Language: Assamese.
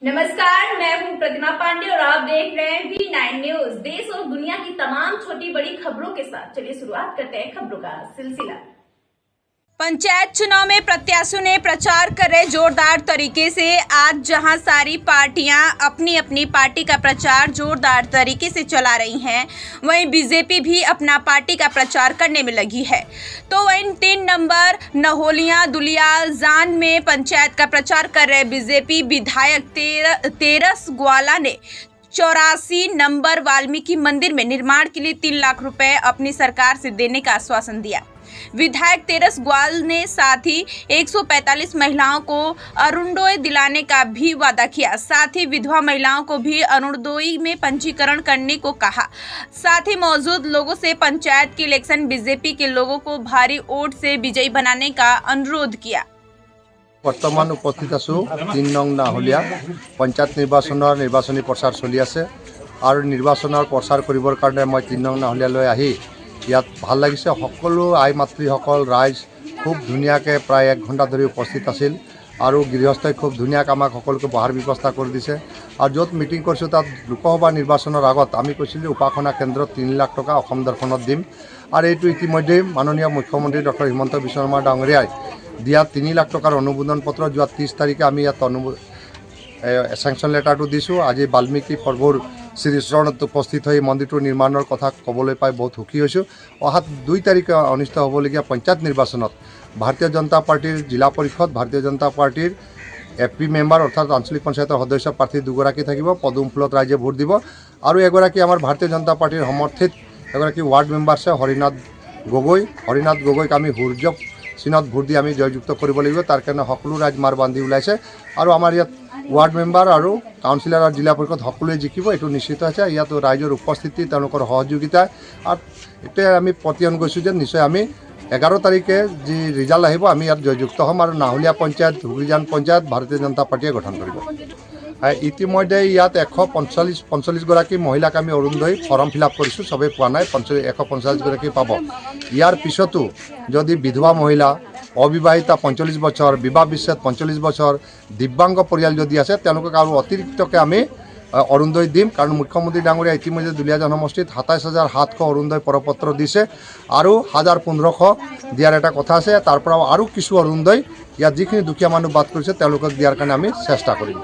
नमस्कार, मैं हूं प्रतिमा पांडे और आप देख रहे हैं V9 न्यूज। देश और दुनिया की तमाम छोटी बड़ी खबरों के साथ चलिए शुरुआत करते हैं खबरों का सिलसिला। पंचायत चुनाव में प्रत्याशियों ने प्रचार कर रहे जोरदार तरीके से। आज जहां सारी पार्टियां अपनी अपनी पार्टी का प्रचार जोरदार तरीके से चला रही हैं, वहीं बीजेपी भी अपना पार्टी का प्रचार करने में लगी है। तो वहीं 3 नंबर नहोलिया दुलियाल जान में पंचायत का प्रचार कर रहे बीजेपी विधायक तेरस ग्वाला ने 84 नंबर वाल्मीकि मंदिर में निर्माण के लिए 3 लाख रुपए अपनी सरकार से देने का आश्वासन दिया। विधायक तेरस ग्वाल ने साथ ही 145 महिलाओं को अरुणोदय दिलाने का भी वादा किया। साथ ही विधवा महिलाओं को भी अरुणोदय में पंजीकरण करने को कहा। साथ ही मौजूद लोगों से पंचायत के इलेक्शन बीजेपी के लोगों को भारी वोट से विजयी बनाने का अनुरोध किया। बर्तमान उपस्थित आसो 3 नং नाहलिया पंचायत निर्वाचनी प्रचार चलि आछे और निर्वाचन प्रचार करिबर कारणे मैं 3 नং नाहलियाলৈ আহি ইয়াত ভাল লাগিছে। সকলো আই মাতৃসকল ৰাইজ খুব ধুনীয়াকৈ প্ৰায় 1 ঘণ্টা ধৰি উপস্থিত আছিল আৰু গৃহস্থই খুব ধুনীয়াকৈ আমাক সকলোকে বহাৰ ব্যৱস্থা কৰি দিছে। আৰু য'ত মিটিং কৰিছোঁ তাত লোকসভা নিৰ্বাচনৰ আগত আমি কৈছিলোঁ উপাসনা কেন্দ্ৰত 3 লাখ টকা অসম দৰ্শনত দিম আৰু এইটো ইতিমধ্যে মাননীয় মুখ্যমন্ত্ৰী ডক্টৰ হিমন্ত বিশ্ব শৰ্মা ডাঙৰীয়াই দিয়া 3 লাখ টকাৰ অনুমোদন পত্ৰ যোৱা 30 তাৰিখে আমি ইয়াত চেংচন লেটাৰটো দিছোঁ। আজি বাল্মীকি পৰ্বৰ শ্ৰীচৰণত উপস্থিত হৈ মন্দিৰটোৰ নিৰ্মাণৰ কথা ক'বলৈ পাই বহুত সুখী হৈছোঁ। অহা 2 তাৰিখে অনুষ্ঠিত হ'বলগীয়া পঞ্চায়ত নিৰ্বাচনত ভাৰতীয় জনতা পাৰ্টিৰ জিলা পৰিষদ, ভাৰতীয় জনতা পাৰ্টিৰ এপি মেম্বাৰ অৰ্থাৎ আঞ্চলিক পঞ্চায়তৰ সদস্য প্ৰাৰ্থী 2গৰাকী থাকিব। পদুম ফুলত ৰাইজে ভোট দিব আৰু এগৰাকী আমাৰ ভাৰতীয় জনতা পাৰ্টিৰ সমৰ্থিত এগৰাকী ৱাৰ্ড মেম্বাৰ আছে হৰিনাথ গগৈক আমি সূৰ্যক চিনত ভোট দি আমি জয়যুক্ত কৰিব লাগিব। তাৰ কাৰণে সকলো ৰাইজ মাৰ বান্ধি ওলাইছে আৰু আমাৰ ইয়াত ৱাৰ্ড মেম্বাৰ আৰু কাউন্সিলৰ আৰু জিলা পৰিষদ সকলোৱে জিকিব, এইটো নিশ্চিত হৈছে। ইয়াত ৰাইজৰ উপস্থিতি, তেওঁলোকৰ সহযোগিতা আৰু এতিয়া আমি প্ৰতিয়ন গৈছোঁ যে নিশ্চয় আমি 11 তাৰিখে যি ৰিজাল্ট আহিব আমি ইয়াত জয়যুক্ত হ'ম আৰু নাহলীয়া পঞ্চায়ত, ধুবুৰীজান পঞ্চায়ত ভাৰতীয় জনতা পাৰ্টিয়ে গঠন কৰিব। ইতিমধ্যে ইয়াত 145গৰাকী মহিলাক আমি অৰুণোদয় ফৰ্ম ফিল আপ কৰিছোঁ, চবেই পোৱা নাই, 145গৰাকী পাব। ইয়াৰ পিছতো যদি বিধৱা মহিলা, অবিবাহিতা 45 বছৰ, বিবাহ বিচ্ছেদ 45 বছৰ, দিব্যাংগ পৰিয়াল যদি আছে তেওঁলোকক আৰু অতিৰিক্তকৈ আমি অৰুণোদয় দিম। কাৰণ মুখ্যমন্ত্ৰী ডাঙৰীয়া ইতিমধ্যে দুলীয়াজান সমষ্টিত 27,700 অৰুণোদয় পৰপত্ৰ দিছে আৰু 1,1500 দিয়াৰ এটা কথা আছে। তাৰ পৰাও আৰু কিছু অৰুণোদয় ইয়াত যিখিনি দুখীয়া মানুহ বাদ কৰিছে তেওঁলোকক দিয়াৰ কাৰণে আমি চেষ্টা কৰিম।